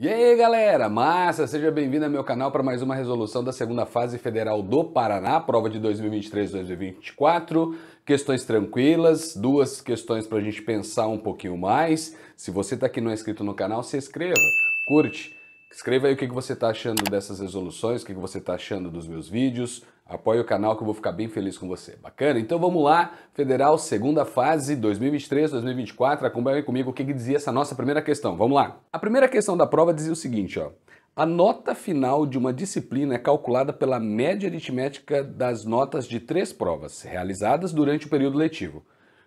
E aí galera, massa! Seja bem-vindo ao meu canal para mais uma resolução da segunda fase federal do Paraná, prova de 2023-2024. Questões tranquilas, duas questões para a gente pensar um pouquinho mais. Se você está aqui e não é inscrito no canal, se inscreva, curte, escreva aí o que você está achando dessas resoluções, o que você está achando dos meus vídeos. Apoie o canal que eu vou ficar bem feliz com você. Bacana? Então vamos lá, Federal, segunda fase, 2023-2024. Acompanhe comigo o que dizia essa nossa primeira questão. Vamos lá. A primeira questão da prova dizia o seguinte, ó. A nota final de uma disciplina é calculada pela média aritmética das notas de 3 provas, realizadas durante o período letivo.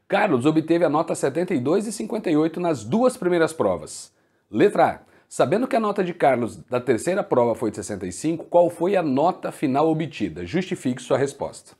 Carlos obteve a nota 72 e 58 nas duas primeiras provas. Letra A. Sabendo que a nota de Carlos da terceira prova foi de 65, qual foi a nota final obtida? Justifique sua resposta.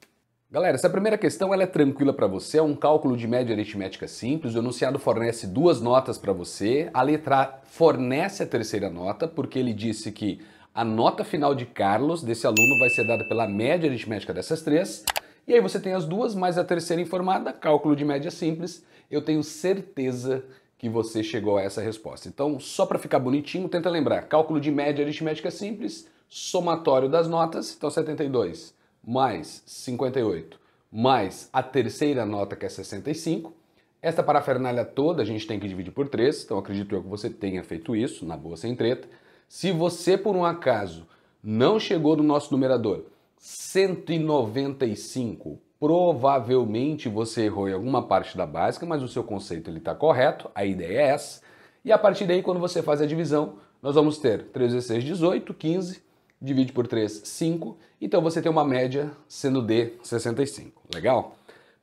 Galera, essa primeira questão ela é tranquila para você, é um cálculo de média aritmética simples, o enunciado fornece duas notas para você, a letra A fornece a terceira nota, porque ele disse que a nota final de Carlos, desse aluno, vai ser dada pela média aritmética dessas três, e aí você tem as duas, mais a terceira informada, cálculo de média simples, eu tenho certeza que você chegou a essa resposta. Então, só para ficar bonitinho, tenta lembrar, cálculo de média aritmética simples, somatório das notas, então 72 mais 58, mais a terceira nota que é 65. Esta parafernália toda a gente tem que dividir por 3, então acredito eu que você tenha feito isso, na boa sem treta. Se você por um acaso não chegou no nosso numerador 195, provavelmente você errou em alguma parte da básica, mas o seu conceito está correto, a ideia é essa. E a partir daí, quando você faz a divisão, nós vamos ter 3 vezes 6, 18, 15, divide por 3, 5, então você tem uma média sendo de 65, legal?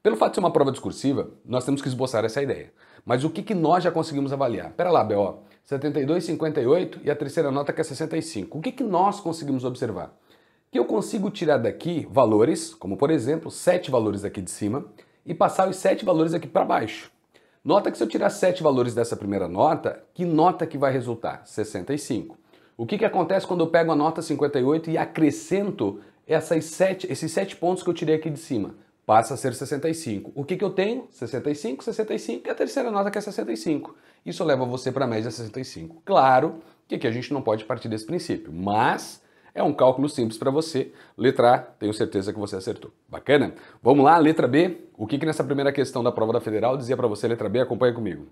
Pelo fato de ser uma prova discursiva, nós temos que esboçar essa ideia. Mas o que nós já conseguimos avaliar? Pera lá, BO, 72, 58 e a terceira nota que é 65. O que nós conseguimos observar? Que eu consigo tirar daqui valores, como por exemplo, 7 valores aqui de cima, e passar os 7 valores aqui para baixo. Nota que se eu tirar 7 valores dessa primeira nota, que nota que vai resultar? 65. O que acontece quando eu pego a nota 58 e acrescento esses 7 pontos que eu tirei aqui de cima? Passa a ser 65. O que eu tenho? 65, 65 e a terceira nota que é 65. Isso leva você para a média 65. Claro que aqui a gente não pode partir desse princípio, mas é um cálculo simples para você. Letra A, tenho certeza que você acertou. Bacana? Vamos lá, letra B. O que nessa primeira questão da prova da Federal dizia para você, letra B? Acompanha comigo.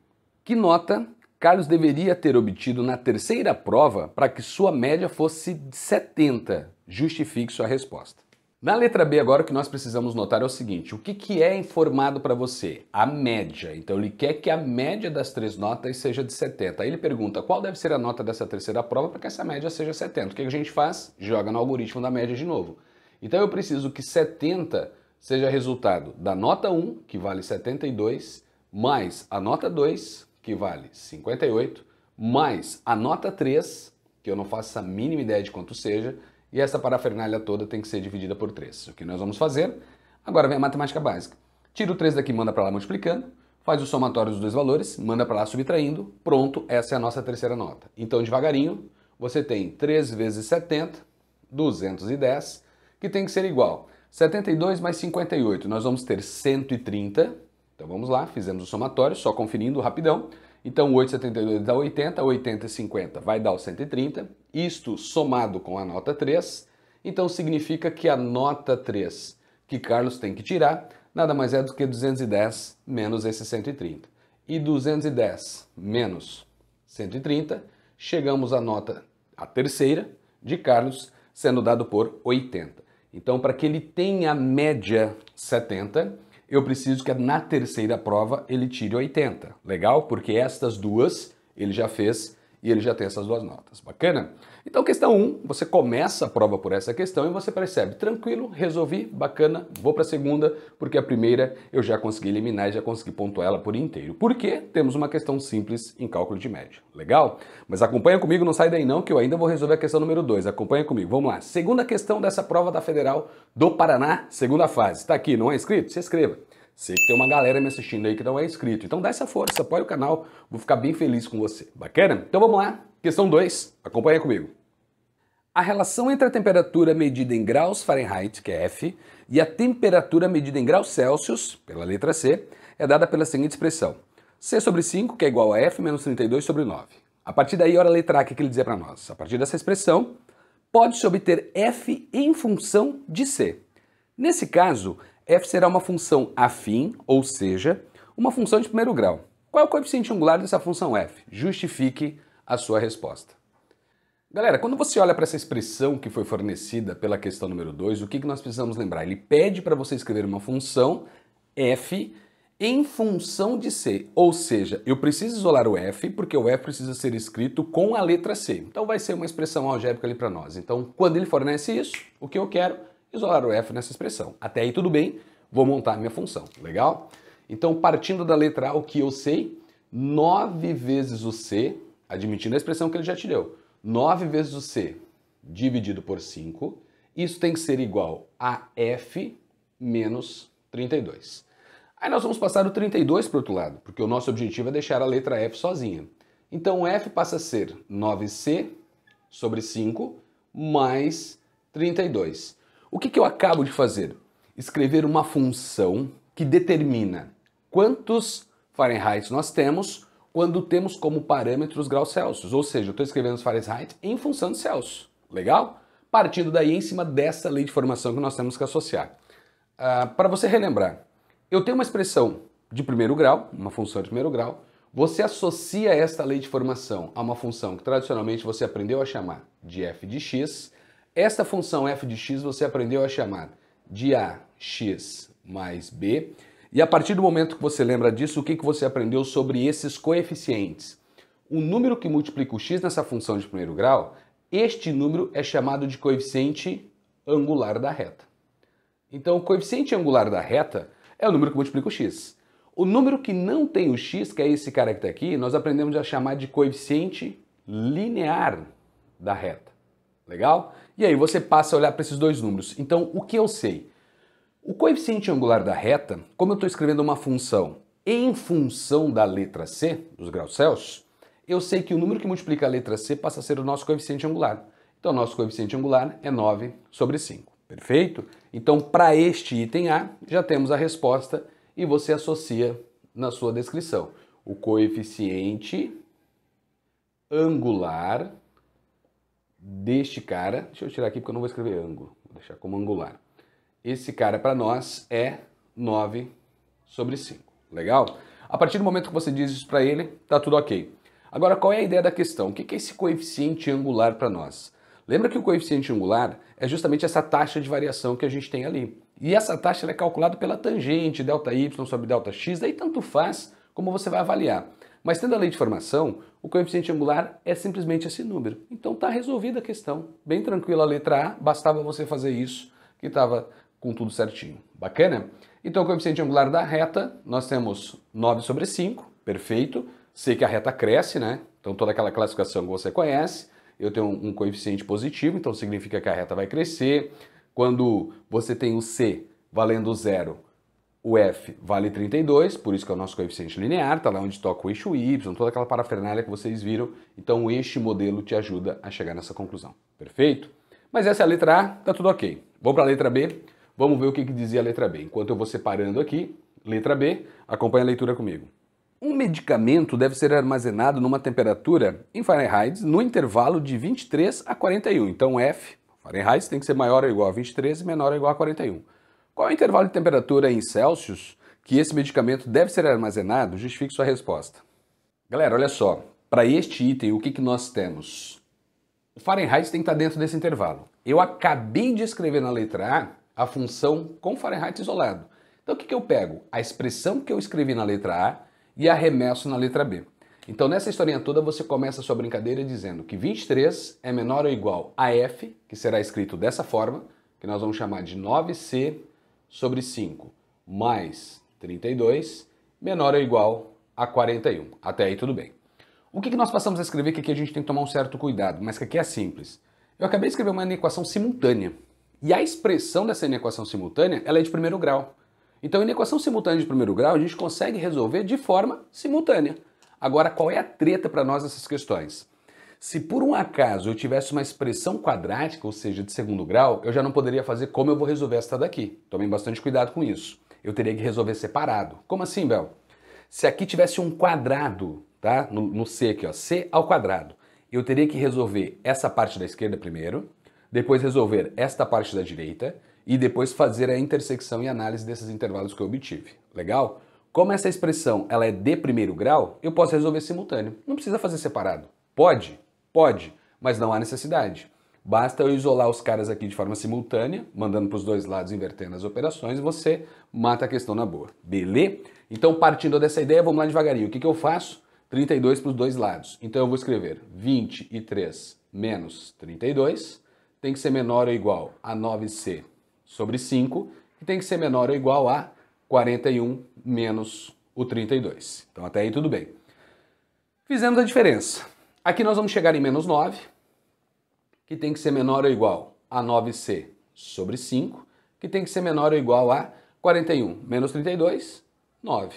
Que nota Carlos deveria ter obtido na terceira prova para que sua média fosse de 70? Justifique sua resposta. Na letra B agora o que nós precisamos notar é o seguinte, o que é informado para você? A média. Então ele quer que a média das 3 notas seja de 70. Aí ele pergunta qual deve ser a nota dessa terceira prova para que essa média seja 70. O que a gente faz? Joga no algoritmo da média de novo. Então eu preciso que 70 seja resultado da nota 1, que vale 72, mais a nota 2, que vale 58, mais a nota 3, que eu não faço a mínima ideia de quanto seja, e essa parafernália toda tem que ser dividida por 3. O que nós vamos fazer? Agora vem a matemática básica. Tira o 3 daqui, manda para lá multiplicando, faz o somatório dos dois valores, manda para lá subtraindo, pronto, essa é a nossa terceira nota. Então, devagarinho, você tem 3 vezes 70, 210, que tem que ser igual. 72 mais 58, nós vamos ter 130. Então vamos lá, fizemos o somatório, só conferindo rapidão. Então 8,72 dá 80, 80 e 50 vai dar o 130. Isto somado com a nota 3, então significa que a nota 3 que Carlos tem que tirar nada mais é do que 210 menos esse 130. E 210 menos 130, chegamos à nota, a terceira, de Carlos, sendo dado por 80. Então para que ele tenha a média 70, eu preciso que na terceira prova ele tire 80. Legal? Porque estas duas ele já fez e ele já tem essas duas notas. Bacana? Então questão 1, você começa a prova por essa questão e você percebe, tranquilo, resolvi, bacana, vou para a segunda, porque a primeira eu já consegui eliminar e já consegui pontuar ela por inteiro. Por quê? Temos uma questão simples em cálculo de média. Legal? Mas acompanha comigo, não sai daí não, que eu ainda vou resolver a questão número 2. Acompanha comigo. Vamos lá. Segunda questão dessa prova da Federal do Paraná, segunda fase. Está aqui, não é inscrito? Se inscreva. Sei que tem uma galera me assistindo aí que não é inscrito. Então dá essa força, apoia o canal, vou ficar bem feliz com você. Bacana? Então vamos lá. Questão 2, acompanha comigo. A relação entre a temperatura medida em graus Fahrenheit, que é F, e a temperatura medida em graus Celsius, pela letra C, é dada pela seguinte expressão. C sobre 5, que é igual a F menos 32 sobre 9. A partir daí, olha a letra A, o que ele diz para nós? A partir dessa expressão, pode-se obter f em função de c. Nesse caso, f será uma função afim, ou seja, uma função de primeiro grau. Qual é o coeficiente angular dessa função f? Justifique a sua resposta. Galera, quando você olha para essa expressão que foi fornecida pela questão número 2, o que nós precisamos lembrar? Ele pede para você escrever uma função f em função de c, ou seja, eu preciso isolar o f porque o f precisa ser escrito com a letra c. Então vai ser uma expressão algébrica ali para nós. Então, quando ele fornece isso, o que eu quero? Isolar o f nessa expressão. Até aí tudo bem, vou montar a minha função, legal? Então, partindo da letra A, o que eu sei? 9 vezes o c, admitindo a expressão que ele já te deu, 9 vezes o c dividido por 5, isso tem que ser igual a f menos 32. Aí nós vamos passar o 32 para o outro lado, porque o nosso objetivo é deixar a letra f sozinha. Então f passa a ser 9c sobre 5 mais 32. O que eu acabo de fazer? Escrever uma função que determina quantos Fahrenheit nós temos quando temos como parâmetros graus Celsius. Ou seja, eu estou escrevendo os Fahrenheit em função de Celsius. Legal? Partindo daí em cima dessa lei de formação que nós temos que associar. Para você relembrar, eu tenho uma expressão de primeiro grau, uma função de primeiro grau, você associa esta lei de formação a uma função que tradicionalmente você aprendeu a chamar de f de x. Esta função f de x você aprendeu a chamar de ax mais b. E a partir do momento que você lembra disso, o que você aprendeu sobre esses coeficientes? O número que multiplica o x nessa função de primeiro grau, este número é chamado de coeficiente angular da reta. Então, o coeficiente angular da reta é o número que multiplica o x. O número que não tem o x, que é esse cara que está aqui, nós aprendemos a chamar de coeficiente linear da reta. Legal? E aí você passa a olhar para esses dois números. Então, o que eu sei? O coeficiente angular da reta, como eu estou escrevendo uma função em função da letra c, dos graus Celsius, eu sei que o número que multiplica a letra c passa a ser o nosso coeficiente angular. Então, o nosso coeficiente angular é 9 sobre 5. Perfeito? Então, para este item A, já temos a resposta e você associa na sua descrição. O coeficiente angular deste cara, deixa eu tirar aqui porque eu não vou escrever ângulo, vou deixar como angular. Esse cara para nós é 9 sobre 5. Legal? A partir do momento que você diz isso para ele, tá tudo ok. Agora, qual é a ideia da questão? O que é esse coeficiente angular para nós? Lembra que o coeficiente angular é justamente essa taxa de variação que a gente tem ali. E essa taxa é calculada pela tangente, ΔY sobre ΔX, daí tanto faz como você vai avaliar. Mas tendo a lei de formação, o coeficiente angular é simplesmente esse número. Então está resolvida a questão. Bem tranquila a letra A, bastava você fazer isso, que estava com tudo certinho. Bacana? Então o coeficiente angular da reta, nós temos 9 sobre 5, perfeito. Sei que a reta cresce, né? Então toda aquela classificação que você conhece. Eu tenho um coeficiente positivo, então significa que a reta vai crescer. Quando você tem o C valendo 0, o F vale 32, por isso que é o nosso coeficiente linear, tá lá onde toca o eixo Y, toda aquela parafernália que vocês viram. Então este modelo te ajuda a chegar nessa conclusão. Perfeito? Mas essa é a letra A, tá tudo ok. Vamos para a letra B, vamos ver o que dizia a letra B. Enquanto eu vou separando aqui, letra B, acompanha a leitura comigo. Um medicamento deve ser armazenado numa temperatura em Fahrenheit no intervalo de 23 a 41. Então F, Fahrenheit, tem que ser maior ou igual a 23 e menor ou igual a 41. Qual é o intervalo de temperatura em Celsius que esse medicamento deve ser armazenado? Justifique sua resposta. Galera, olha só, para este item o que nós temos? O Fahrenheit tem que estar dentro desse intervalo. Eu acabei de escrever na letra A a função com Fahrenheit isolado. Então o que eu pego? A expressão que eu escrevi na letra A e arremesso na letra B. Então nessa historinha toda você começa a sua brincadeira dizendo que 23 é menor ou igual a F, que será escrito dessa forma, que nós vamos chamar de 9C sobre 5 mais 32, menor ou igual a 41. Até aí tudo bem. O que nós passamos a escrever que aqui a gente tem que tomar um certo cuidado, mas que aqui é simples. Eu acabei de escrever uma inequação simultânea. E a expressão dessa inequação simultânea ela é de primeiro grau. Então, inequação simultânea de primeiro grau a gente consegue resolver de forma simultânea. Agora, qual é a treta para nós nessas questões? Se por um acaso eu tivesse uma expressão quadrática, ou seja, de segundo grau, eu já não poderia fazer como eu vou resolver esta daqui. Tomem bastante cuidado com isso. Eu teria que resolver separado. Como assim, Bel? Se aqui tivesse um quadrado tá? No C aqui, ó, C ao quadrado. Eu teria que resolver essa parte da esquerda primeiro, depois resolver esta parte da direita e depois fazer a intersecção e análise desses intervalos que eu obtive. Legal? Como essa expressão ela é de primeiro grau, eu posso resolver simultâneo. Não precisa fazer separado. Pode? Pode, mas não há necessidade. Basta eu isolar os caras aqui de forma simultânea, mandando para os dois lados, invertendo as operações, e você mata a questão na boa. Beleza? Então, partindo dessa ideia, vamos lá devagarinho. O que eu faço? 32 para os dois lados. Então, eu vou escrever 23 menos 32 tem que ser menor ou igual a 9c sobre 5, que tem que ser menor ou igual a 41 menos o 32. Então, até aí tudo bem. Fizemos a diferença. Aqui nós vamos chegar em menos 9, que tem que ser menor ou igual a 9c sobre 5, que tem que ser menor ou igual a 41 menos 32, 9.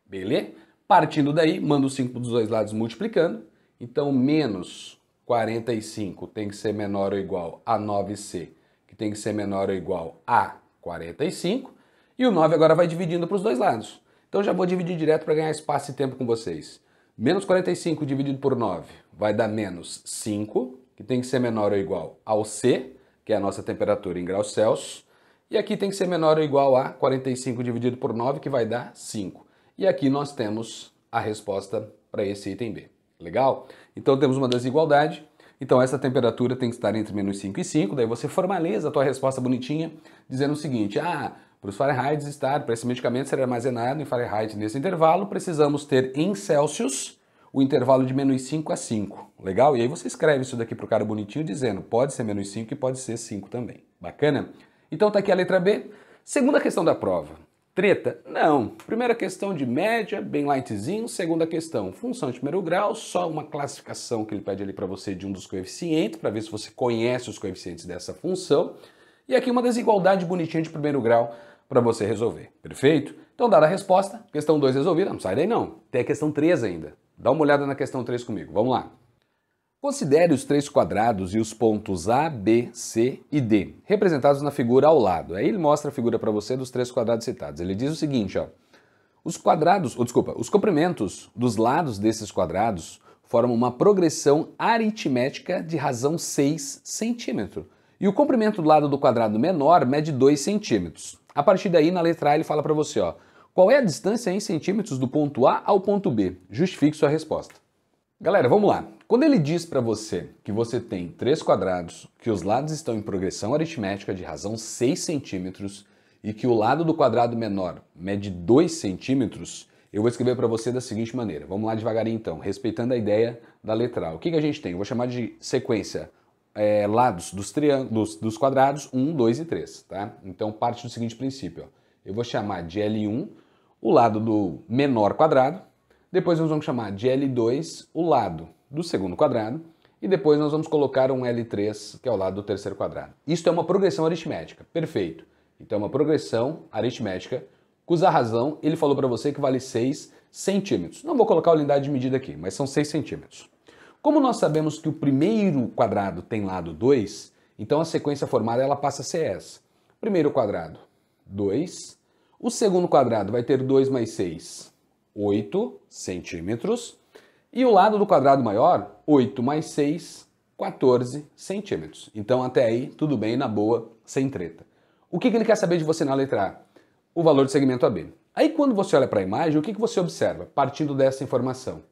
Beleza? Partindo daí, mando o 5 dos dois lados multiplicando. Então, menos 45 tem que ser menor ou igual a 9c, que tem que ser menor ou igual a 45. E o 9 agora vai dividindo para os dois lados. Então, já vou dividir direto para ganhar espaço e tempo com vocês. Menos 45 dividido por 9 vai dar menos 5, que tem que ser menor ou igual ao C, que é a nossa temperatura em graus Celsius. E aqui tem que ser menor ou igual a 45 dividido por 9, que vai dar 5. E aqui nós temos a resposta para esse item B. Legal? Então temos uma desigualdade. Então essa temperatura tem que estar entre menos 5 e 5. Daí você formaliza a tua resposta bonitinha, dizendo o seguinte: para os Fahrenheit estar, para esse medicamento ser armazenado em Fahrenheit nesse intervalo, precisamos ter em Celsius o intervalo de menos 5 a 5. Legal? E aí você escreve isso daqui para o cara bonitinho dizendo pode ser menos 5 e pode ser 5 também. Bacana? Então tá aqui a letra B. Segunda questão da prova. Treta? Não. Primeira questão de média, bem lightzinho. Segunda questão, função de primeiro grau, só uma classificação que ele pede ali para você de um dos coeficientes, para ver se você conhece os coeficientes dessa função. E aqui uma desigualdade bonitinha de primeiro grau para você resolver. Perfeito? Então, dada a resposta, questão 2 resolvida. Não sai daí não. Tem a questão 3 ainda. Dá uma olhada na questão 3 comigo. Vamos lá. Considere os três quadrados e os pontos A, B, C e D, representados na figura ao lado. Aí ele mostra a figura para você dos três quadrados citados. Ele diz o seguinte, ó. Os comprimentos dos lados desses quadrados formam uma progressão aritmética de razão 6 centímetros. E o comprimento do lado do quadrado menor mede 2 centímetros. A partir daí, na letra A, ele fala para você, ó. Qual é a distância em centímetros do ponto A ao ponto B? Justifique sua resposta. Galera, vamos lá. Quando ele diz para você que você tem três quadrados, que os lados estão em progressão aritmética de razão 6 centímetros e que o lado do quadrado menor mede 2 centímetros, eu vou escrever para você da seguinte maneira. Vamos lá devagarinho então, respeitando a ideia da letra A. O que a gente tem? Eu vou chamar de sequência lados dos quadrados 1, 2 e 3, tá? Então parte do seguinte princípio. Ó. Eu vou chamar de L1 o lado do menor quadrado, depois nós vamos chamar de L2 o lado do segundo quadrado e depois nós vamos colocar um L3 que é o lado do terceiro quadrado. Isto é uma progressão aritmética, perfeito. Então é uma progressão aritmética cuja razão ele falou para você que vale 6 centímetros. Não vou colocar a unidade de medida aqui, mas são 6 centímetros. Como nós sabemos que o primeiro quadrado tem lado 2, então a sequência formada ela passa a ser essa. Primeiro quadrado, 2. O segundo quadrado vai ter 2 mais 6, 8 centímetros. E o lado do quadrado maior, 8 mais 6, 14 centímetros. Então até aí, tudo bem, na boa, sem treta. O que ele quer saber de você na letra A? O valor do segmento AB. Aí quando você olha para a imagem, o que você observa, partindo dessa informação?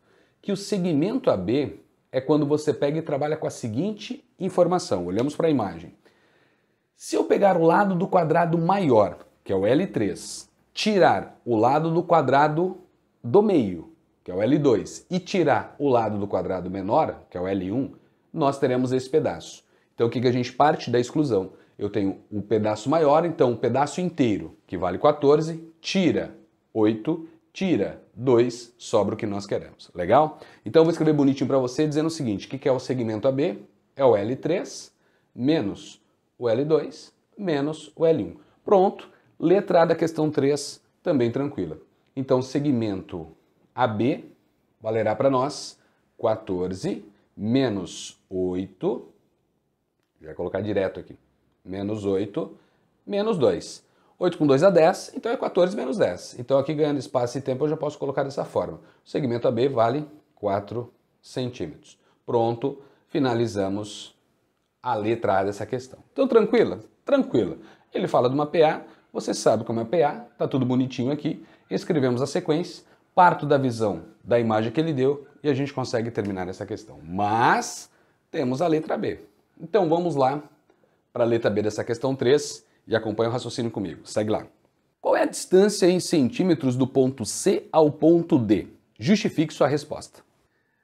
Que o segmento AB é quando você pega e trabalha com a seguinte informação. Olhamos para a imagem. Se eu pegar o lado do quadrado maior, que é o L3, tirar o lado do quadrado do meio, que é o L2, e tirar o lado do quadrado menor, que é o L1, nós teremos esse pedaço. Então o que a gente parte da exclusão? Eu tenho o pedaço maior, então o pedaço inteiro, que vale 14, tira 8, tira 2, sobra o que nós queremos. Legal? Então eu vou escrever bonitinho para você dizendo o seguinte, o que é o segmento AB? É o L3 menos o L2 menos o L1. Pronto, letra A da questão 3, também tranquila. Então segmento AB valerá para nós 14 menos 8, já colocar direto aqui, menos 8, menos 2. 8 com 2 dá 10, então é 14 menos 10. Então aqui ganhando espaço e tempo eu já posso colocar dessa forma. O segmento AB vale 4 centímetros. Pronto, finalizamos a letra A dessa questão. Então, tranquila? Tranquila. Ele fala de uma PA, você sabe como é PA, tá tudo bonitinho aqui. Escrevemos a sequência, parto da visão da imagem que ele deu e a gente consegue terminar essa questão. Mas temos a letra B. Então, vamos lá para a letra B dessa questão 3 e acompanha o raciocínio comigo. Segue lá. Qual é a distância em centímetros do ponto C ao ponto D? Justifique sua resposta.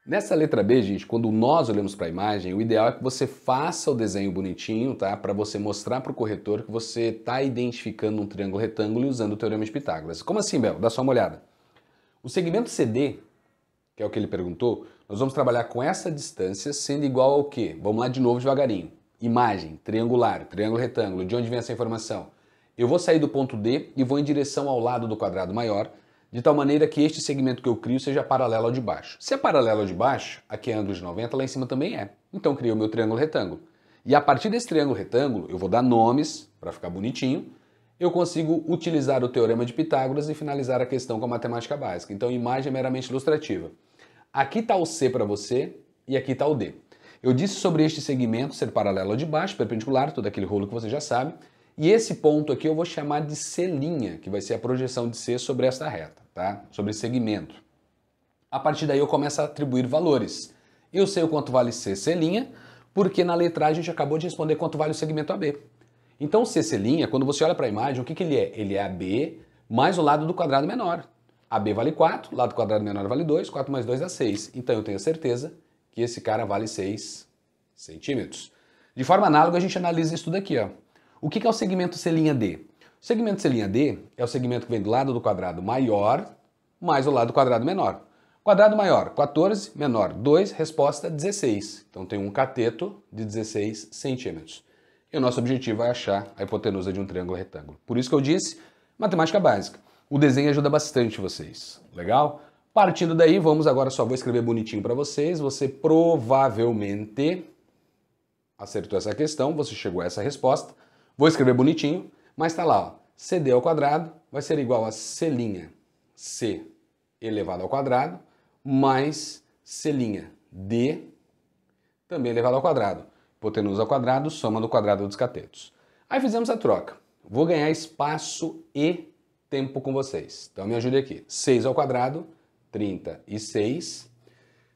Nessa letra B, gente, quando nós olhamos para a imagem, o ideal é que você faça o desenho bonitinho, tá? Para você mostrar para o corretor que você está identificando um triângulo retângulo e usando o Teorema de Pitágoras. Como assim, Bel? Dá só uma olhada. O segmento CD, que é o que ele perguntou, nós vamos trabalhar com essa distância sendo igual ao quê? Vamos lá de novo devagarinho. Imagem, triangular, triângulo retângulo, de onde vem essa informação? Eu vou sair do ponto D e vou em direção ao lado do quadrado maior, de tal maneira que este segmento que eu crio seja paralelo ao de baixo. Se é paralelo ao de baixo, aqui é ângulo de 90, lá em cima também é. Então eu crio o meu triângulo retângulo. E a partir desse triângulo retângulo, eu vou dar nomes, para ficar bonitinho, eu consigo utilizar o Teorema de Pitágoras e finalizar a questão com a matemática básica. Então imagem é meramente ilustrativa. Aqui está o C para você e aqui está o D. Eu disse sobre este segmento ser paralelo ao de baixo, perpendicular, todo aquele rolo que você já sabe. E esse ponto aqui eu vou chamar de C', que vai ser a projeção de C sobre esta reta, tá? Sobre esse segmento. A partir daí eu começo a atribuir valores. Eu sei o quanto vale C', porque na letra A a gente acabou de responder quanto vale o segmento AB. Então C', quando você olha para a imagem, o que ele é? Ele é AB mais o lado do quadrado menor. AB vale 4, lado do quadrado menor vale 2, 4 mais 2 dá 6. Então eu tenho certeza que esse cara vale 6 centímetros. De forma análoga a gente analisa isso tudo aqui, ó. O que é o segmento C'D? O segmento C'D é o segmento que vem do lado do quadrado maior mais o lado do quadrado menor. Quadrado maior, 14, menor, 2, resposta 16. Então tem um cateto de 16 centímetros. E o nosso objetivo é achar a hipotenusa de um triângulo retângulo. Por isso que eu disse, matemática básica. O desenho ajuda bastante vocês, legal? Partindo daí, vamos agora, só vou escrever bonitinho para vocês. Você provavelmente acertou essa questão, você chegou a essa resposta. Vou escrever bonitinho, mas está lá, ó, CD ao quadrado vai ser igual a C', C elevado ao quadrado, mais C', D também elevado ao quadrado. Hipotenusa ao quadrado, soma do quadrado dos catetos. Aí fizemos a troca. Vou ganhar espaço e tempo com vocês. Então me ajude aqui. 6 ao quadrado, 36.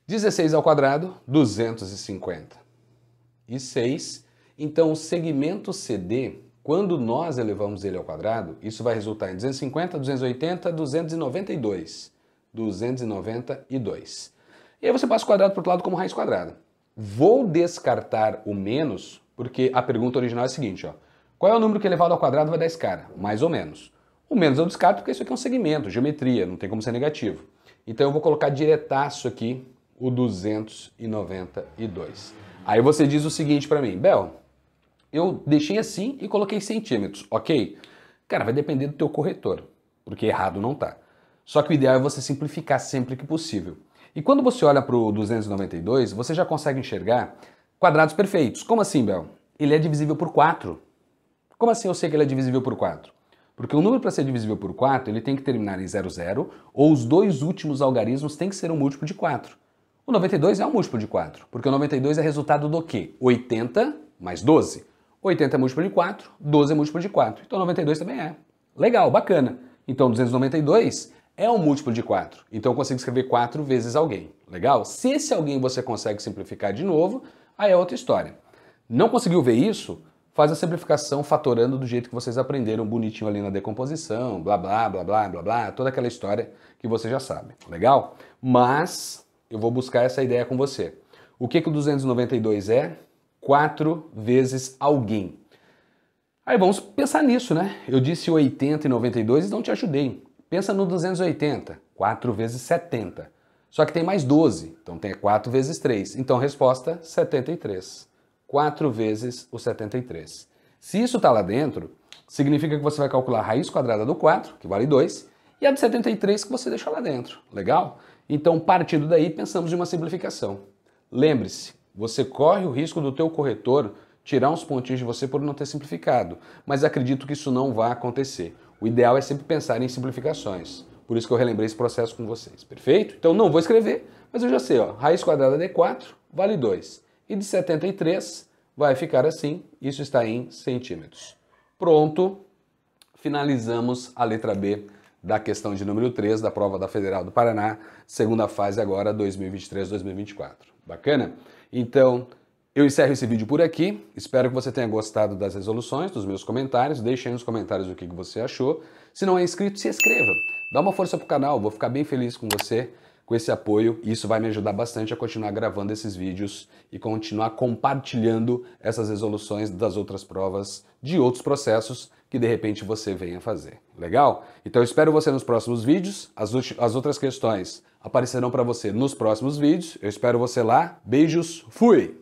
16 ao quadrado, 256. Então, o segmento CD, quando nós elevamos ele ao quadrado, isso vai resultar em 250, 280, 292. 292. E aí você passa o quadrado para o outro lado como raiz quadrada. Vou descartar o menos, porque a pergunta original é a seguinte, ó. Qual é o número que elevado ao quadrado vai dar esse cara? Mais ou menos. O menos eu descarto porque isso aqui é um segmento, geometria, não tem como ser negativo. Então eu vou colocar diretaço aqui o 292. Aí você diz o seguinte para mim, Bel, eu deixei assim e coloquei centímetros, ok? Cara, vai depender do teu corretor, porque errado não tá. Só que o ideal é você simplificar sempre que possível. E quando você olha para o 292, você já consegue enxergar quadrados perfeitos. Como assim, Bel? Ele é divisível por 4. Como assim eu sei que ele é divisível por 4? Porque o número para ser divisível por 4, ele tem que terminar em 00, ou os dois últimos algarismos têm que ser um múltiplo de 4. O 92 é um múltiplo de 4, porque o 92 é resultado do quê? 80 mais 12. 80 é múltiplo de 4, 12 é múltiplo de 4. Então 92 também é. Legal, bacana. Então 292 é um múltiplo de 4. Então eu consigo escrever 4 vezes alguém. Legal? Se esse alguém você consegue simplificar de novo, aí é outra história. Não conseguiu ver isso? Faz a simplificação fatorando do jeito que vocês aprenderam bonitinho ali na decomposição, blá blá blá blá blá blá, toda aquela história que você já sabe. Legal? Mas eu vou buscar essa ideia com você. O que o 292 é? 4 vezes alguém. Aí vamos pensar nisso, né? Eu disse 80 e 92 e não te ajudei. Pensa no 280, 4 vezes 70. Só que tem mais 12, então tem 4 vezes 3. Então resposta, 73. 4 vezes o 73. Se isso está lá dentro, significa que você vai calcular a raiz quadrada do 4, que vale 2, e a de 73 que você deixou lá dentro. Legal? Então, partindo daí, pensamos em uma simplificação. Lembre-se, você corre o risco do teu corretor tirar uns pontinhos de você por não ter simplificado, mas acredito que isso não vai acontecer. O ideal é sempre pensar em simplificações. Por isso que eu relembrei esse processo com vocês. Perfeito? Então não vou escrever, Mas eu já sei, ó, raiz quadrada de 4 vale 2. E de 73 vai ficar assim, isso está em centímetros. Pronto, finalizamos a letra B da questão de número 3 da prova da Federal do Paraná, segunda fase agora, 2023-2024. Bacana? Então, eu encerro esse vídeo por aqui, espero que você tenha gostado das resoluções, dos meus comentários, deixe aí nos comentários o que você achou. Se não é inscrito, se inscreva, dá uma força pro canal, vou ficar bem feliz com você, com esse apoio, e isso vai me ajudar bastante a continuar gravando esses vídeos e continuar compartilhando essas resoluções das outras provas, de outros processos que de repente você venha fazer. Legal? Então eu espero você nos próximos vídeos, as outras questões aparecerão para você nos próximos vídeos, eu espero você lá, beijos, fui!